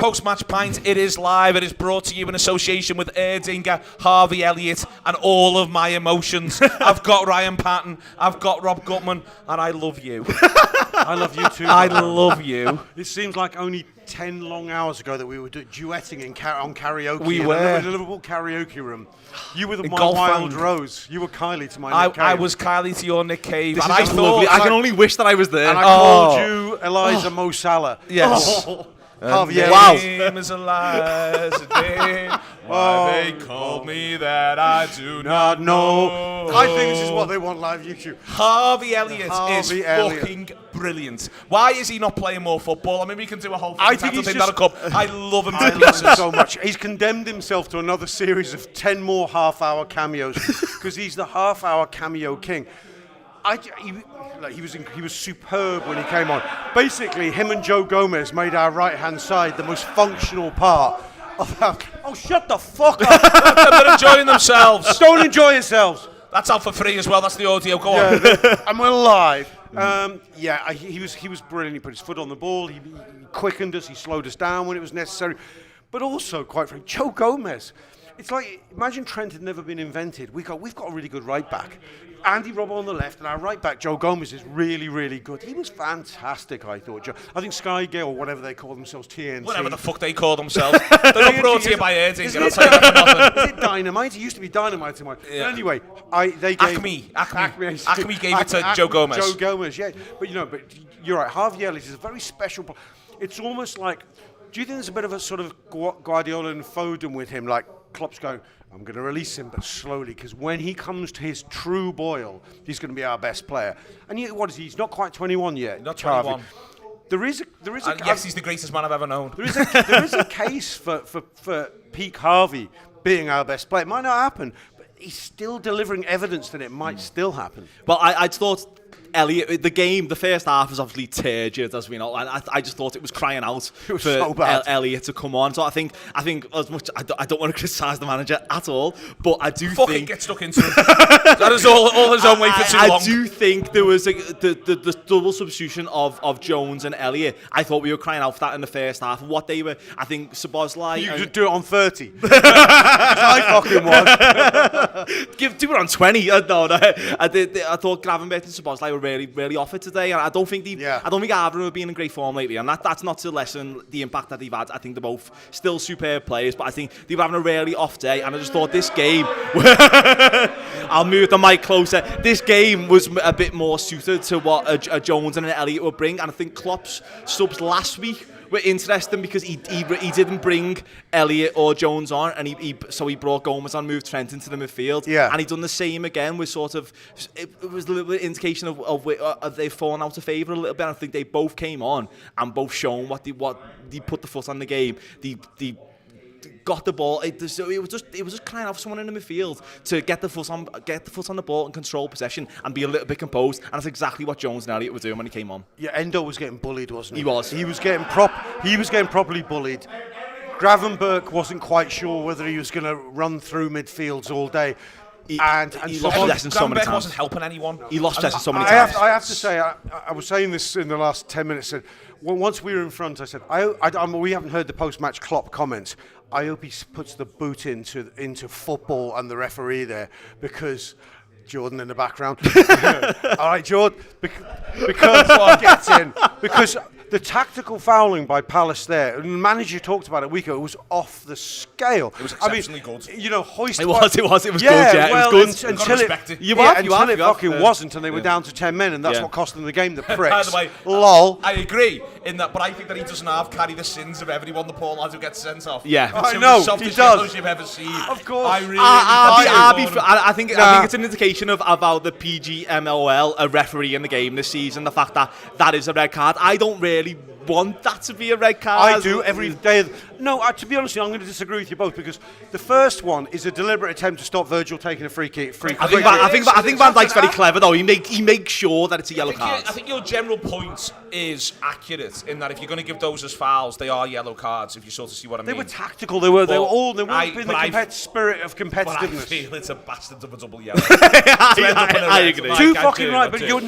post-match pint. It is live. It is brought to you in association with Erdinger, Harvey Elliott, and all of my emotions. I've got Ryan Paton, I've got Rob Gutmann, and I love you. I love you too. I love you. It seems like only 10 long hours ago that we were duetting on karaoke. We were. In the Liverpool karaoke room. You were my Golf Wild Round. Rose. You were Kylie to my Nick Cave. I was Kylie to your Nick Cave. This And is I just thought, lovely. I can only wish that I was there. And I called you Eliza Mo Salah. Yes. Harvey Wow. Elliott. Name is Eliza Day. Why they call me that I do not know. I think this is what they want live YouTube. Harvey Elliott Harvey is Elliott. fucking brilliant. Why is he not playing more football? I mean, we can do a whole I thing. think he's Not a cup. I love him I to love him pieces. so much. He's condemned himself to another series of 10 more half-hour cameos because he's the half-hour cameo king. He was superb when he came on. Basically, him and Joe Gomez made our right-hand side the most functional part of our... Oh, shut the fuck up! They're enjoying themselves. Don't enjoy yourselves. That's out for free as well. That's the audio. Go on. And we're live. He was brilliant. He put his foot on the ball. He quickened us. He slowed us down when it was necessary. But also, quite frankly, Joe Gomez. It's like, imagine Trent had never been invented. We've got a really good right back. Andy Robbo on the left, and our right back, Joe Gomez, is really, really good. He was fantastic, I thought. I think Sky Gale, or whatever they call themselves, TNT. Whatever the fuck they call themselves. They're not brought to you by Erdinger. I'll tell you that for nothing. Is it Dynamite? It used to be Dynamite in mine. Yeah. Anyway, they gave... Acme gave it to Joe Gomez. Joe Gomez, yeah. But you're right. Harvey Elliott is a very special... It's almost like... Do you think there's a bit of a sort of Guardiola and Foden with him? Like, Klopp's going, I'm going to release him, but slowly, because when he comes to his true boil, he's going to be our best player. And what is he? He's not quite 21 yet. Not 21. There is a yes, he's the greatest man I've ever known. There is a case for peak Harvey being our best player. It might not happen, but he's still delivering evidence that it might still happen. Well, I thought Elliott, the first half was obviously turgid, as we know, and I just thought it was crying out for so bad. Elliott to come on. So I think as much, I don't want to criticise the manager at all, but I do Fucking think... get stuck into it. That is all his own way for too long. I do think there was the double substitution of Jones and Elliott. I thought we were crying out for that in the first half. And what they were, I think Szoboszlai... You could do it on 30. I fucking was. Do it on 20. I thought Gravenberch and Szoboszlai were really off it today, and I don't think either of them have been in great form lately, and that's not to lessen the impact that they've had. I think they're both still superb players, but I think they were having a really off day, and I just thought this game I'll move the mic closer. This game was a bit more suited to what a Jones and an Elliott would bring, and I think Klopp's subs last week were interesting because he didn't bring Elliott or Jones on, and so he brought Gomez on, moved Trent into the midfield, and he done the same again with sort of, it was a little bit indication of they've fallen out of favour a little bit. I think they both came on and both shown what they put the foot on the game. They got the ball. It was just crying out for someone in the midfield to get the foot on the ball and control possession and be a little bit composed. And that's exactly what Jones and Elliott were doing when he came on. Yeah, Endo was getting bullied, wasn't he? He was. He was getting properly bullied. Gravenberch wasn't quite sure whether he was going to run through midfields all day. He lost possession so many times. Wasn't helping anyone. He lost possession so many times. I have to say, I was saying this in the last 10 minutes. Said, once we were in front, I said, we haven't heard the post-match Klopp comments. I hope he puts the boot into football and the referee there, because Jordan in the background. All right, Jordan, because gets in, because the tactical fouling by Palace there, and the manager talked about it a week ago, it was off the scale. It was exceptionally good. Hoist. It was good. Yeah, well, it was good. Until it fucking wasn't, and they were down to 10 men, and that's what cost them the game. The pricks. By the way, lol. I agree in that, but I think that he doesn't carry the sins of everyone the poor lads who get sent off. Yeah, I know he does. You've ever seen. Of course, I think it's an indication of how the PGMOL a referee in the game this season. The fact that is a red card. I don't really want that to be a red card. I do every day. No, to be honest, I'm going to disagree with you both, because the first one is a deliberate attempt to stop Virgil taking a free kick. I think Van Dijk's very clever though. He makes sure that it's a yellow card. I think your general point is accurate. it, in that if you're going to give those as fouls, they are yellow cards, if you sort of see what I mean. They were tactical. They were all in the spirit of competitiveness. But I feel it's a bastard of a double yellow. I agree. Too fucking right, but your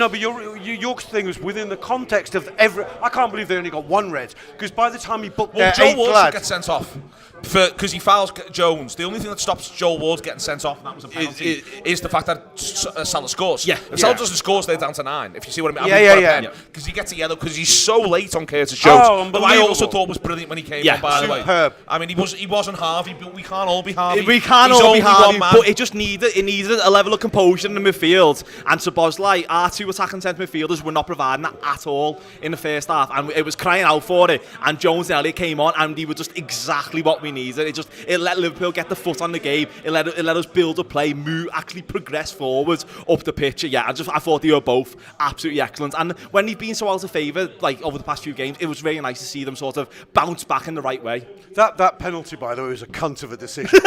thing was within the context of I can't believe they only got one red, because by the time he booked their Joe Ward lad, should get sent off. Because he fouls Jones. The only thing that stops Joel Ward getting sent off, and that was a penalty, is the fact that Salah scores. If Salah doesn't score, they're down to 9, if you see what I mean. Because he gets a yellow, because he's so late on Curtis Jones. But I also thought was brilliant when he came on, by the way. I mean, he wasn't Harvey, but we can't all be Harvey. We can't all be Harvey, but it needed a level of composure in the midfield. And Szoboszlai, our two attacking centre midfielders were not providing that at all in the first half. And it was crying out for it. And Jones and Elliott came on, and he was just exactly what we needed. It let Liverpool get the foot on the game. It let us build a play, move, actually progress forwards up the pitch. I thought they were both absolutely excellent. And when they've been so out of favour, like over the past few games, it was really nice to see them sort of bounce back in the right way. That penalty, by the way, was a cunt of a decision. So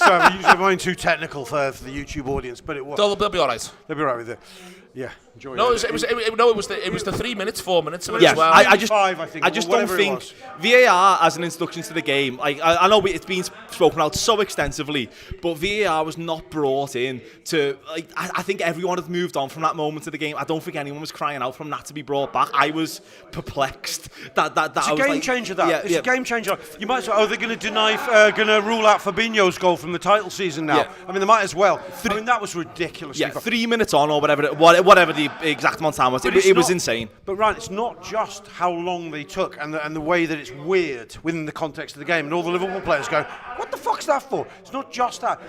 I'm usually going too technical for the YouTube audience, but it was. They'll be all right. They'll be all right with it. Yeah, enjoy it. It was the 3 minutes, 4 minutes of it as well. I just don't think VAR as an introduction to the game. Like I know it's been spoken out so extensively, but VAR was not brought in to. Like I think everyone had moved on from that moment of the game. I don't think anyone was crying out from that to be brought back. I was perplexed. It's a game changer. It's a game changer. You might say, they're going to rule out Fabinho's goal from the title season now. Yeah. I mean, they might as well. That was ridiculous. 3 minutes on or whatever the exact amount of time was. It was insane. But Ryan, it's not just how long they took and the way that it's weird within the context of the game, and all the Liverpool players go, what the fuck's that for? It's not just that.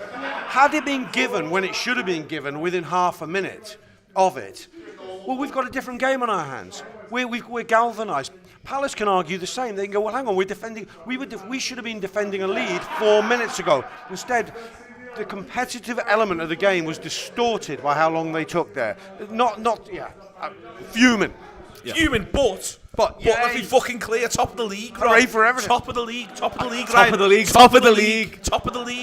Had it been given when it should have been given within half a minute of it, well, we've got a different game on our hands. We're galvanised. Palace can argue the same. They can go, well, hang on, we're defending. We should have been defending a lead 4 minutes ago. Instead, the competitive element of the game was distorted by how long they took there. Fuming. Yeah. Fuming, but let's be fucking clear, top of the league, Hooray for everything. Top of the league,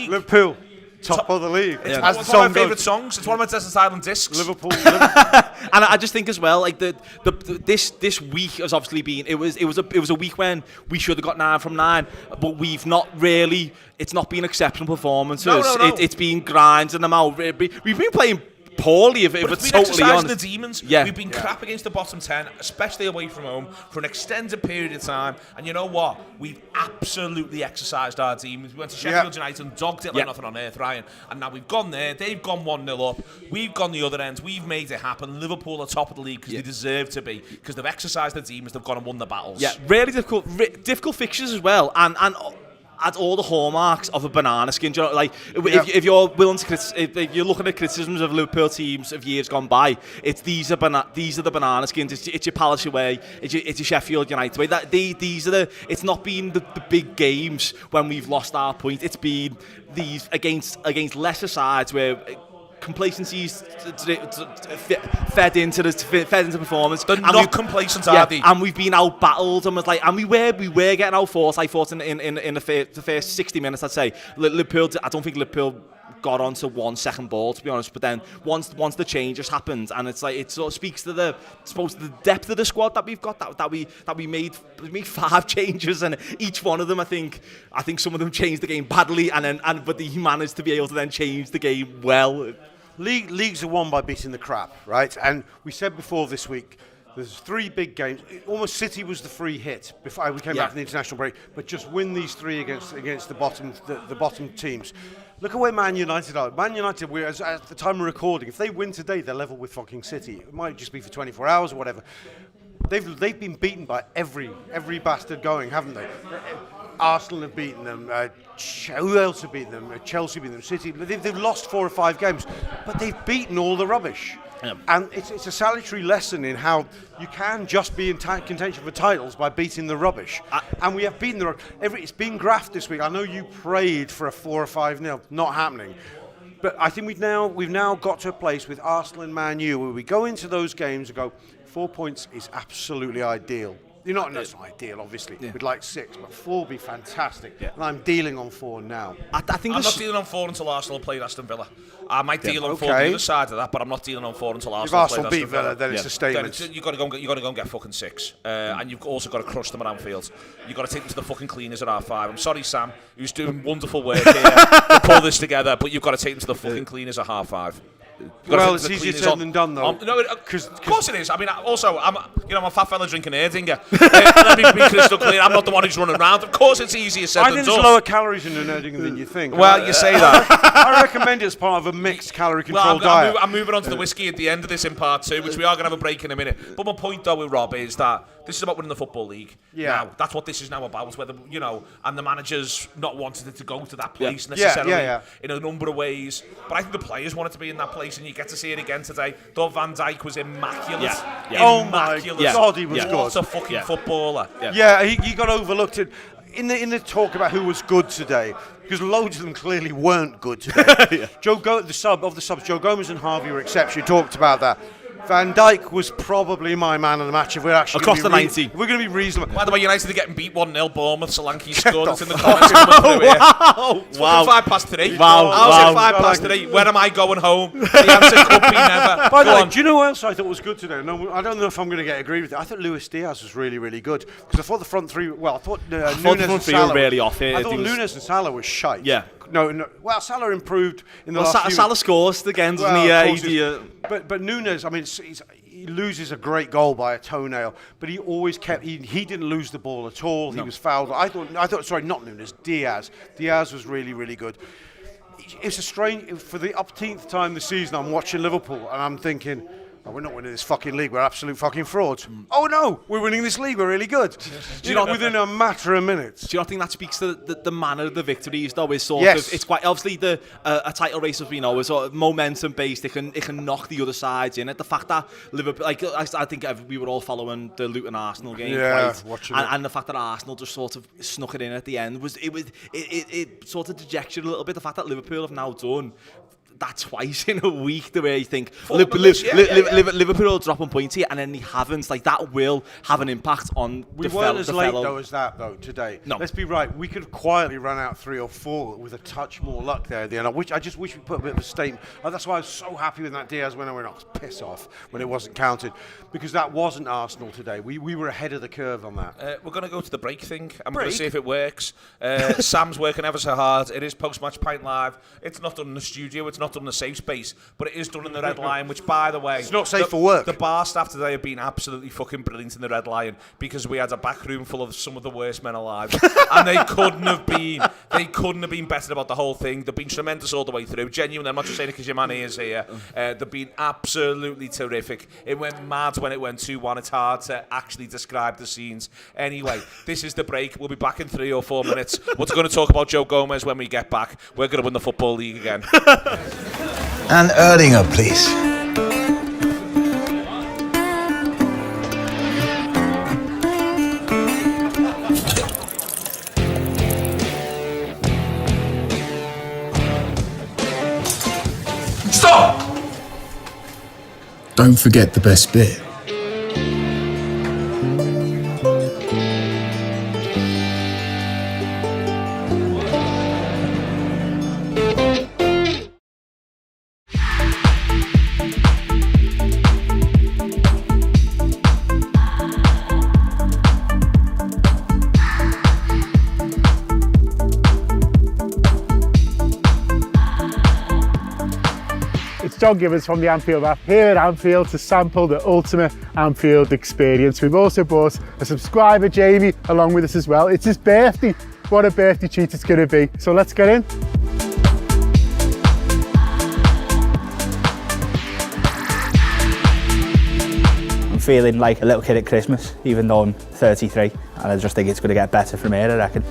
Liverpool. Top of the league. Yeah. It's one of my favourite songs. It's one of my Desert Island discs. Liverpool. And I just think as well, like this week has obviously been. It was a week when we should have got 9 from 9, but we've not really. It's not been exceptional performances. No. It's been grinding them out. We've been playing poorly, if it's totally honest. The demons. We've been crap against the bottom 10, especially away from home, for an extended period of time. And you know what? We've absolutely exercised our demons. We went to Sheffield United and dogged it like nothing on earth, Ryan. And now we've gone there. They've gone 1-0 up. We've gone the other end. We've made it happen. Liverpool are top of the league because they deserve to be. Because they've exercised their demons. They've gone and won the battles. Yeah, really difficult fixtures as well. And add all the hallmarks of a banana skin. You know, like if you're willing to, if you're looking at criticisms of Liverpool teams of years gone by, these are the banana skins. It's your Palace away. It's your Sheffield United way. It's not been the big games when we've lost our point. It's been these against lesser sides where complacency's fed into performance. They're not complacent, are they? And we've been out battled, and we were getting out forced. I thought in the first 60 minutes, I'd say Liverpool. I don't think Liverpool got onto 1 second ball, to be honest. But then once the changes happened, and it's like it sort of speaks to the depth of the squad that we've got. That we made 5 changes, and each one of them, I think some of them changed the game badly, but he managed to be able to then change the game well. Leagues are won by beating the crap, right? And we said before this week, there's 3 big games. Almost City was the free hit before we came back from the international break. But just win these 3 against the bottom teams. Look at where Man United are. Man United, at the time of recording, if they win today, they're level with fucking City. It might just be for 24 hours or whatever. They've been beaten by every bastard going, haven't they? Arsenal have beaten them. Who else have beaten them? Chelsea beaten them. City. They've lost 4 or 5 games, but they've beaten all the rubbish. Yeah. And it's a salutary lesson in how you can just be in contention for titles by beating the rubbish. And we have beaten the rubbish. It's been graft this week. I know you prayed for a 4 or 5-0, not happening. But I think we've now got to a place with Arsenal and Man U where we go into those games and go, 4 points is absolutely ideal. That's not ideal, obviously. We'd like 6, but 4 would be fantastic. Yeah. And I'm dealing on 4 now. I think I'm not dealing on 4 until Arsenal play Aston Villa. I might deal on 4 on the other side of that, but I'm not dealing on 4 until Arsenal If Arsenal play beat Villa, then it's a statement. You've got to go and get fucking 6. And you've also got to crush them at Anfield. You've got to take them to the fucking cleaners at R5. I'm sorry, Sam, who's doing wonderful work here to pull this together, but you've got to take them to the fucking cleaners at R5. Well, it's easier said than done, though. No, of course it is. I mean, also, I'm a fat fella drinking Erdinger. Let me be crystal clear. I'm not the one who's running around. Of course, it's easier said than done. There's lower calories in an Erdinger than you think. Well, you say that. I recommend it as part of a mixed calorie control diet. I'm moving on to the whiskey at the end of this in part 2, which we are going to have a break in a minute. But my point, though, with Rob is that this is about winning the Football League. Yeah. Now, that's what this is now about, whether, and the manager's not wanting it to go to that place necessarily in a number of ways. But I think the players want it to be in that place, and you get to see it again today. Though Van Dijk was immaculate. Oh my God, he was good. What a fucking footballer. Yeah, he got overlooked. In the talk about who was good today, because loads of them clearly weren't good today. Joe Gomez and Harvey were exceptional. Talked about that. Van Dijk was probably my man of the match if we're actually across the 90. We're going to be reasonable. By the way, United are getting beat 1-0. Bournemouth, Solanke scored. It's in the comments coming through here. Wow. 5 past 3. Wow. How's it 5 past 3? When am I going home? The answer could be never. By the way, do you know what else I thought was good today? No, I don't know if I'm going to agree with it. I thought Luis Diaz was really, really good. Because I thought the front three, I thought Nunes and Salah were really off it. I thought Nunes and Salah was shite. Yeah. No. Well, Salah improved in the last few. Salah scores again, doesn't he? But Nunes, I mean, he loses a great goal by a toenail, but he always kept. He didn't lose the ball at all. He was fouled. I thought. Sorry, not Nunes. Diaz. Diaz was really, really good. It's a strange. For the upteenth time this season, I'm watching Liverpool and I'm thinking, we're not winning this fucking league. We're absolute fucking frauds. Oh no, we're winning this league. We're really good. Within a matter of minutes. Do you not think that speaks to the manner of the victories, though? Is sort of, it's quite obviously a title race, as we know, is sort of momentum based. It can knock the other sides in it. The fact that Liverpool, I think we were all following the Luton Arsenal game, and the fact that Arsenal just sort of snuck it in at the end it sort of dejects you a little bit. The fact that Liverpool have now done that twice in a week, the way you think Liverpool dropping points here and then they haven't, that will have an impact on we weren't as late though as that though today. No. Let's be right, we could have quietly run out 3 or 4 with a touch more luck there at the end. I just wish we put a bit of a statement. That's why I was so happy with that Diaz when I went off piss off when it wasn't counted, because that wasn't Arsenal today. We were ahead of the curve on that. We're going to go to the break thing. I'm going to see if it works. Sam's working ever so hard. It is post-match Pint Live. It's not done in the studio, it's not done in a safe space, but it is done in the Red Lion, which, by the way, it's not safe for work. The bar staff today have been absolutely fucking brilliant in the Red Lion, because we had a back room full of some of the worst men alive, and they couldn't have been better about the whole thing. They've been tremendous all the way through. Genuinely, I'm not just saying it because your man is here. They've been absolutely terrific. It went mad when it went 2-1. It's hard to actually describe the scenes. Anyway, this is the break. We'll be back in 3 or 4 minutes. We're going to talk about Joe Gomez when we get back. We're going to win the Football League again. An Erdinger, please. Stop! Don't forget the best bit. John Gibbons from the Anfield Wrap here at Anfield to sample the ultimate Anfield experience. We've also brought a subscriber, Jamie, along with us as well. It's his birthday. What a birthday treat it's going to be. So let's get in. I'm feeling like a little kid at Christmas, even though I'm 33, and I just think it's going to get better from here, I reckon.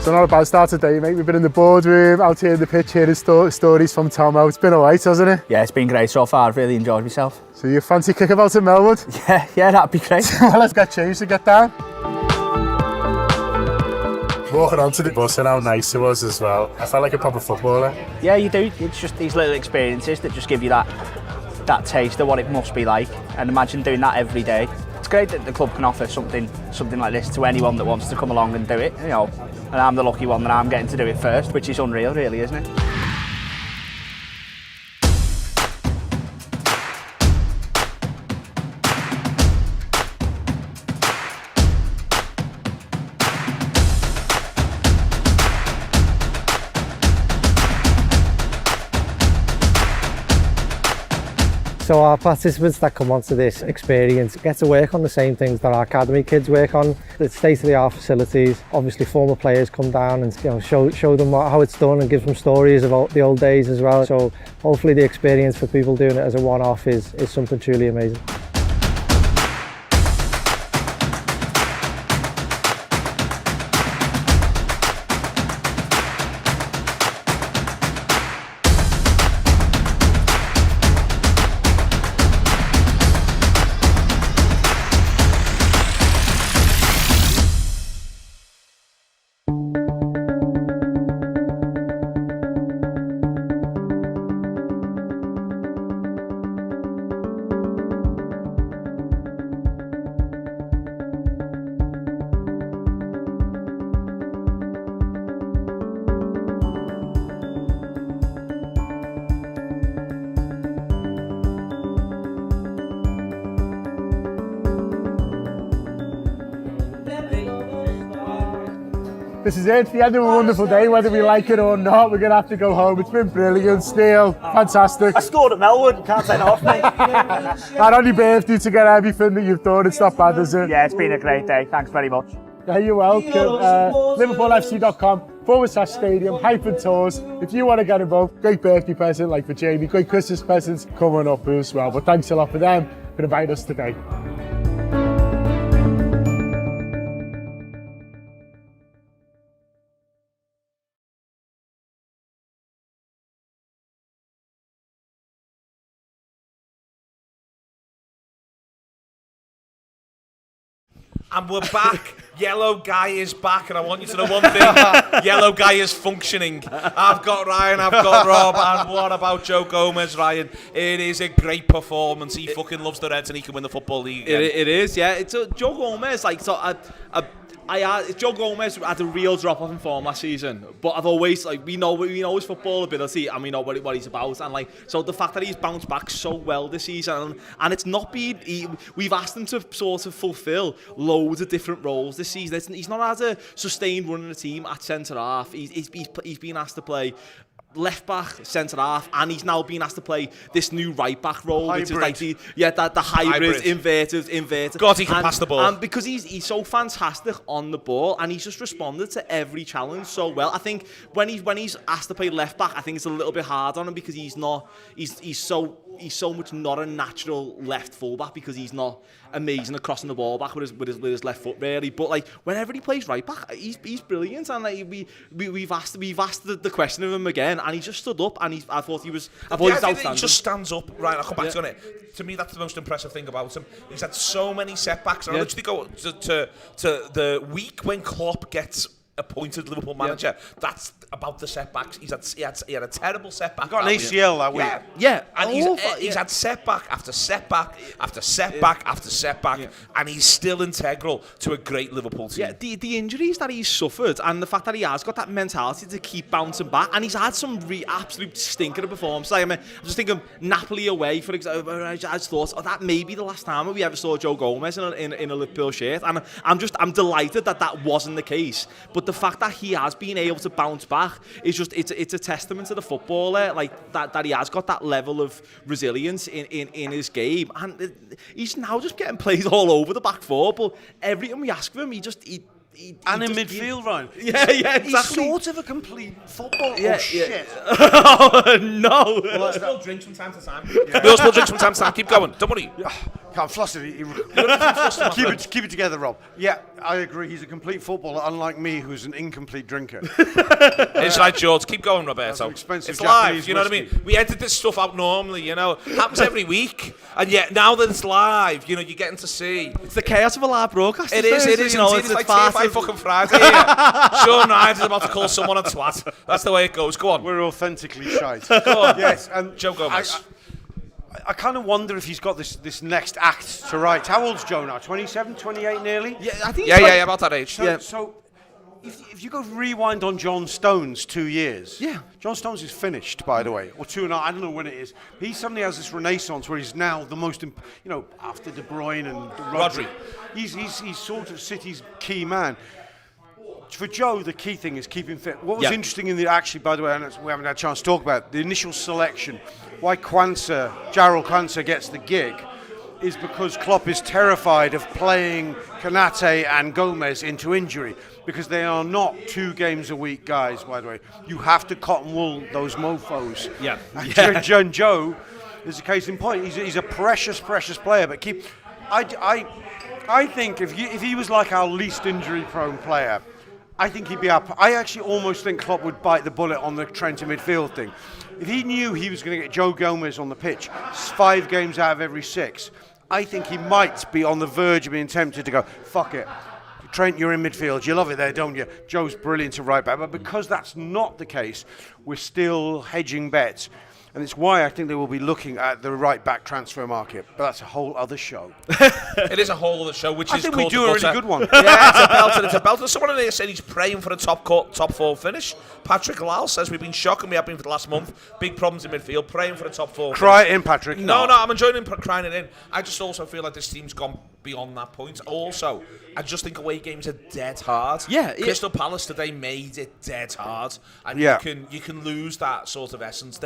So not a bad start today, mate. We've been in the boardroom, out here in the pitch, hearing stories from Tomo. It's been alright, hasn't it? Yeah, it's been great so far. I've really enjoyed myself. So you fancy kickabout at Melwood? Yeah, that'd be great. Well, let's get changed to get down. Walking onto the bus and how nice it was as well. I felt like a proper footballer. Yeah, you do. It's just these little experiences that just give you that that taste of what it must be like, and imagine doing that every day. It's great that the club can offer something like this to anyone that wants to come along and do it, you know. And I'm the lucky one that I'm getting to do it first, which is unreal, really, isn't it? So our participants that come onto this experience get to work on the same things that our academy kids work on. The state-of-the-art facilities. Obviously former players come down and show them how it's done and give them stories about the old days as well. So hopefully the experience for people doing it as a one-off is something truly amazing. This is it, it's the end of a wonderful day, whether we like it or not. We're going to have to go home. It's been brilliant, Steele, fantastic. I scored at Melwood, can't take it off me. And on your birthday to get everything that you've done, it's not bad, is it? Yeah, it's been a great day, thanks very much. Yeah, you're welcome. LiverpoolFC.com/stadium-tours. If you want to get involved, great birthday present like for Jamie, great Christmas presents coming up as well. But thanks a lot for them for inviting us today. And we're back. Yellow Guy is back, and I want you to know one thing. Yellow Guy is functioning. I've got Ryan, I've got Rob, and what about Joe Gomez, Ryan? It is a great performance. He fucking loves the Reds, and he can win the Football League again. It is, yeah. It's Joe Gomez, like, so Joe Gomez had a real drop-off in form last season, but I've always, like, we know his football ability and we know what he's about, and like, so the fact that he's bounced back so well this season, and it's not been, we've asked him to sort of fulfil loads of different roles this season. He's not had a sustained run in the team at centre-half. He's been asked to play left back, centre half, and he's now been asked to play this new right back role, hybrid. which is like the hybrid. inverted. God, he can pass the ball. And because he's so fantastic on the ball, and he's just responded to every challenge so well. I think when he's asked to play left back, I think it's a little bit hard on him because he's so much not a natural left fullback, because he's not amazing at crossing the ball back with his left foot, really. But like, whenever he plays right back, he's brilliant. And like, we've asked the question of him again, and he just stood up, and I thought he was outstanding. He just stands up. Right, I'll come back to it. To me, that's the most impressive thing about him. He's had so many setbacks. And I literally go to the week when Klopp gets appointed Liverpool manager. That's about the setbacks. He had a terrible setback. He got an ACL that week. Yeah, and he's had setback after setback after setback after setback, and he's still integral to a great Liverpool team. Yeah, the injuries that he's suffered, and the fact that he has got that mentality to keep bouncing back, and he's had some absolute stinker of performances. Like, I'm just thinking Napoli away, for example. I just thought, that may be the last time we ever saw Joe Gomez in a Liverpool shirt, and I'm delighted that wasn't the case. But the fact that he has been able to bounce back is just it's a testament to the footballer, like that he has got that level of resilience in his game, and he's now just getting plays all over the back four. But everything we ask of him, he and in midfield, Ryan. Yeah, exactly. He's sort of a complete footballer. Yeah, oh, shit. Oh, no. Well, let's still drink from time to time. We'll still drink from time to time. Keep going. Don't worry. Can't floss it. Keep it together, Rob. Yeah, I agree. He's a complete footballer, unlike me, who's an incomplete drinker. It's like George. Keep going, Roberto. Expensive it's live. Japanese You know what I mean? We edit this stuff out normally. You know, it happens every week, and yet now that it's live, you know, you're getting to see. It's the chaos of a live broadcast. It is. You know, it's like TFI fucking Friday. Sean Ryan's about to call someone a twat. That's the way it goes. Go on. We're authentically shite. Go on. Yes, and Joe Gomez. I kind of wonder if he's got this next act to write. How old's Joe now? 27, 28 nearly? Yeah, I think. Yeah, about that age. So if you go rewind on John Stones 2 years, Yeah. John Stones is finished, by the way, or 2.5. I don't know when it is. He suddenly has this renaissance where he's now the most, after De Bruyne and Rodri. He's sort of City's key man. For Joe, the key thing is keeping fit. What was interesting by the way, and we haven't had a chance to talk about the initial selection, why Jarrell Quansah gets the gig, is because Klopp is terrified of playing Konate and Gomez into injury, because they are not 2 games a week guys, by the way. You have to cotton wool those mofos. Yeah. And Joe is a case in point. He's a precious player, but I think if he was like our least injury-prone player, I think he'd be up. I actually almost think Klopp would bite the bullet on the Trent in midfield thing. If he knew he was going to get Joe Gomez on the pitch 5 games out of every 6, I think he might be on the verge of being tempted to go, fuck it. Trent, you're in midfield. You love it there, don't you? Joe's brilliant to right back. But because that's not the case, we're still hedging bets. And it's why I think they will be looking at the right back transfer market. But that's a whole other show. It is a whole other show, which I is think called we do a really good one. Yeah, it's a belter. Someone in there said he's praying for a top 4 finish. Patrick Lal says we've been shocking. We have been for the last month. Big problems in midfield. Praying for a top 4. Cry it in, Patrick. No, I'm enjoying him crying it in. I just also feel like this team's gone beyond that point. Also, I just think away games are dead hard. Yeah. Crystal Palace today made it dead hard, and you can lose that sort of essence.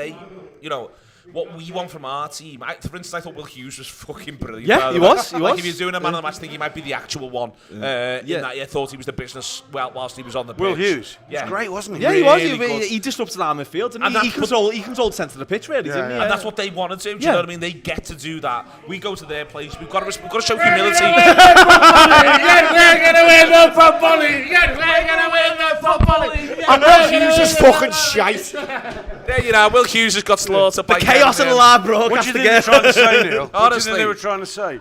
What we want from our team. For instance, I thought Will Hughes was fucking brilliant. Yeah, he was. If you're doing a man of the match, I think he might be the actual one. In that I thought he was the business whilst he was on the pitch. Will Hughes. Yeah. He was great, wasn't he? Yeah, really he was. He disrupted our midfield, and he controlled the centre of the pitch, really, didn't he? And that's what they want to do. Do you know what I mean? They get to do that. We go to their place. We've got to show humility. We're gonna win the football league. We're gonna win the football league. And Will Hughes is fucking shite. There you know, Will Hughes has got slaughtered by chaos in the lab, bro. What do you think they were trying to say, Neil? What do you think Honestly. they were trying to say?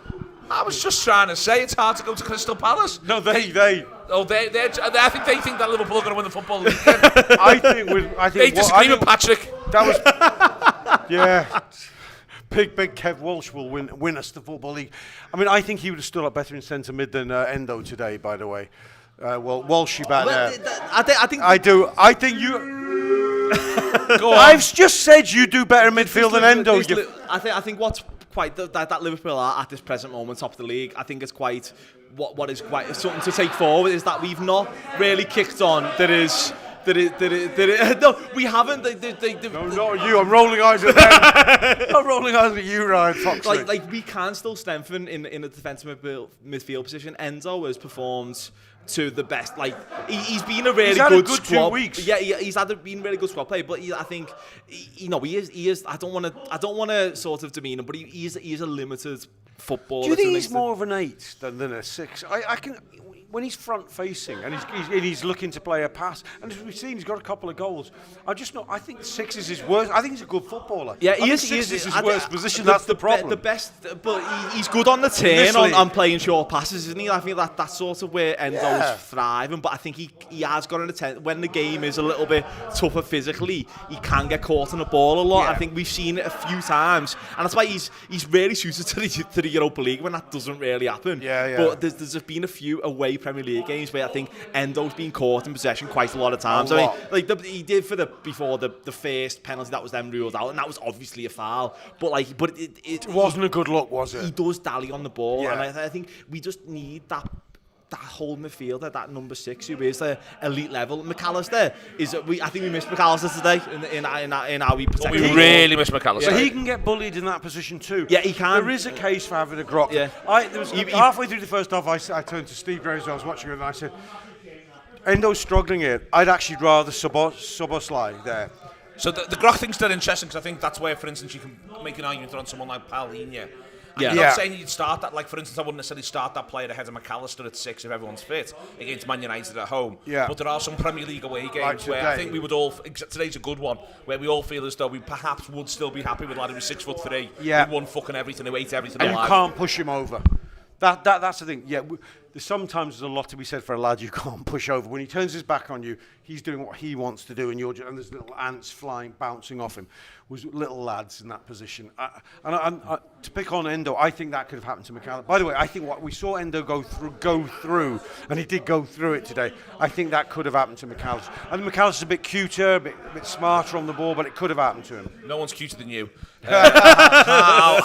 I was just trying to say it's hard to go to Crystal Palace. No, they. I think they think that Liverpool are going to win the football league. They disagree with Patrick. That was, yeah. Big Kev Walsh will win us the football league. I mean, I think he would have stood up better in centre mid than Endo today. By the way, Walshy back there. I think you. Go on. I've just said you do better in midfield than Endo. I think what's quite that Liverpool are at this present moment top of the league. I think it's quite what is quite something to take forward is that we've not really kicked on. No, we haven't. No, not you. I'm rolling eyes at them. I'm rolling eyes at you, Ryan Fox. Like we can still strengthen in a defensive midfield position. Enzo has performed to the best. Like he's been a really good squad. 2 weeks. Yeah, he's been really good squad play. But I think he is. I don't want to sort of demean him, but he is a limited footballer. Do you think he's more of an 8 than a 6? I can. When he's front facing and he's looking to play a pass, and as we've seen, he's got a couple of goals. I think 6 is his worst. I think he's a good footballer. Yeah, he is his worst position. That's the problem. The best, but he's good on the turn on playing short passes, isn't he? I think that's sort of where Endo's thriving. But I think he has got an attempt when the game is a little bit tougher physically. He can get caught in the ball a lot. Yeah. I think we've seen it a few times, and that's why he's really suited to the Europa League when that doesn't really happen. Yeah. But there's been a few away Premier League games where I think Endo's been caught in possession quite a lot of times. I mean, he did before the first penalty that was then ruled out, and that was obviously a foul. But it wasn't a good look, was it? He does dally on the ball, and I think we just need that whole midfielder, that number 6 who is the elite level. McAllister I think we missed McAllister today in how we protect. We really miss McAllister. So he can get bullied in that position too. Yeah, he can. There is a case for having a grok. Yeah. Halfway through the first half, I turned to Steve Graves. I was watching it, and I said, "Endo's struggling here. I'd actually rather Szoboszlai there." So the Grok thing's still interesting because I think that's where, for instance, you can make an argument on someone like Paulinho. I'm not saying you'd start that. Like, for instance, I wouldn't necessarily start that player ahead of McAllister at 6 if everyone's fit against Man United at home. Yeah. But there are some Premier League away games where I think we would all. Today's a good one where we all feel as though we perhaps would still be happy with a lad who was 6'3". Yeah. Who won fucking everything, who ate everything and alive. you can't push him over. That's the thing. Yeah, sometimes there's a lot to be said for a lad you can't push over. When he turns his back on you, he's doing what he wants to do, and and there's little ants flying, bouncing off him. Was little lads in that position. And to pick on Endo, I think that could have happened to McAllister. By the way, I think what we saw Endo go through, and he did go through it today. I think that could have happened to McAllister. I think McAllister's a bit cuter, a bit smarter on the ball, but it could have happened to him. No one's cuter than you. How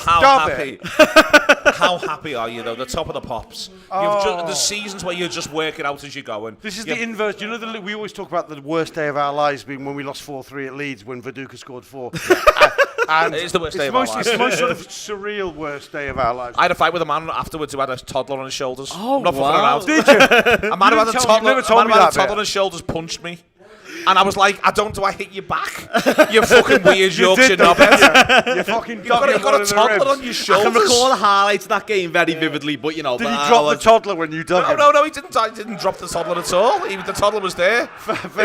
happy are you though? The top of the pops. The seasons where you're just working out as you're going. This is the inverse. You know, we always talk about the worst day of our lives being when we lost 4-3 at Leeds when Viduka scored 4. And it is the worst day of our lives. It's the most sort of surreal worst day of our lives. I had a fight with a man afterwards who had a toddler on his shoulders. Oh, I'm not fucking around. Did you? A man who had a toddler on his shoulders punched me. And I was like, do I hit you back? You fucking weird Yorkshire knobhead. You fucking You've got a toddler on your shoulders. I can recall the highlights of that game very vividly, but you know. Did he drop the toddler when you dug him? No, he didn't. I didn't drop the toddler at all. The toddler was there. It was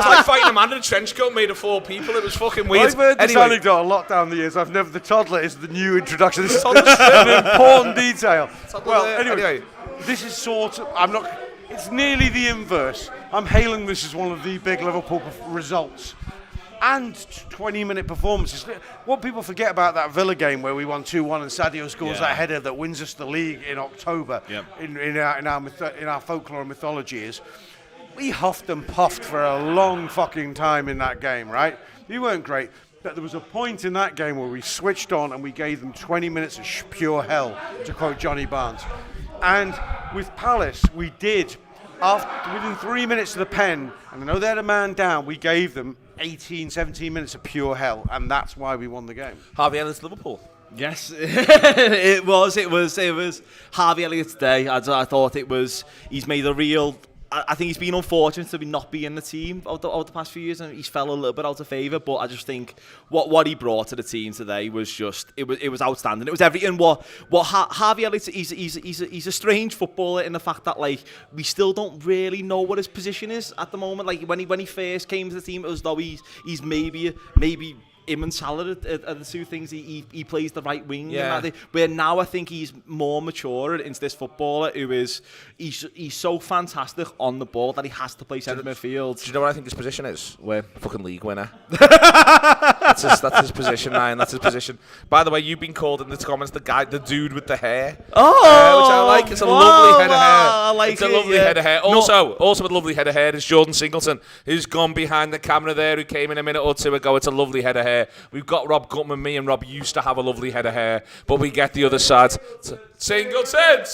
like fighting a man in a trench coat made of 4 people. It was fucking weird. I've heard this anecdote a lot down the years. The toddler is the new introduction. This is an important detail. Well, anyway, this is it's nearly the inverse. I'm hailing this as one of the big Liverpool results. And 20-minute performances. What people forget about that Villa game where we won 2-1 and Sadio scores that header that wins us the league in October in our folklore and mythology is we huffed and puffed for a long fucking time in that game, right? We weren't great. But there was a point in that game where we switched on and we gave them 20 minutes of pure hell, to quote Johnny Barnes. And with Palace, we did. Within 3 minutes of the pen, and I know they had a man down, we gave them 18, 17 minutes of pure hell, and that's why we won the game. Harvey Elliott's Liverpool. Yes, it was Harvey Elliott's day. I thought he's made a real. I think he's been unfortunate to not be in the team over the past few years, and he's fell a little bit out of favour. But I just think what he brought to the team today was just it was outstanding. It was everything. What Harvey Elliott he's a strange footballer in the fact that like we still don't really know what his position is at the moment. Like when he first came to the team, it was as though he's maybe. Him and Salah are the two things he plays the right wing. Yeah. Where now I think he's more mature into this footballer who is he's so fantastic on the ball that he has to play centre midfield. Do you know what I think his position is? We're fucking league winner. That's his position, man. That's his position. By the way, you've been called in the comments the dude with the hair. Oh, which I like. It's a lovely head of hair. I like it's a lovely head of hair. Also with a lovely head of hair is Jordan Singleton, who's gone behind the camera there, who came in a minute or two ago. It's a lovely head of hair. We've got Rob Gutmann. Me and Rob used to have a lovely head of hair, but we get the other side. Singleton. Jordan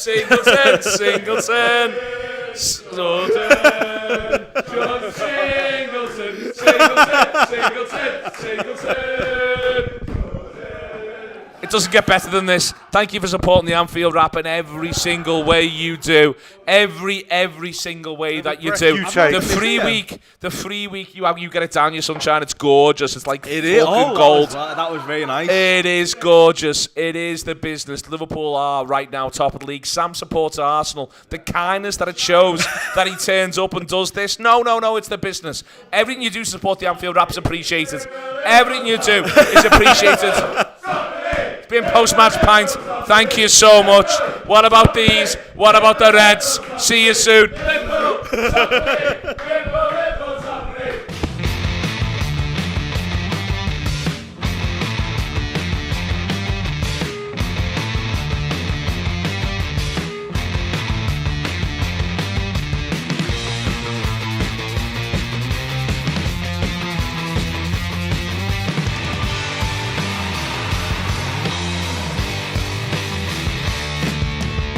Singleton. It doesn't get better than this. Thank you for supporting the Anfield Wrap in every single way you do. Every single way that you do. The free week you get it down your sunshine. It's gorgeous. It's like fucking gold. That was very nice. It is gorgeous. It is the business. Liverpool are right now top of the league. Sam supports Arsenal. The kindness that it shows that he turns up and does this. No, it's the business. Everything you do to support the Anfield Wrap is appreciated. Everything you do is appreciated. It's been post-match Pint. Thank you so much. What about these? What about the Reds? See you soon.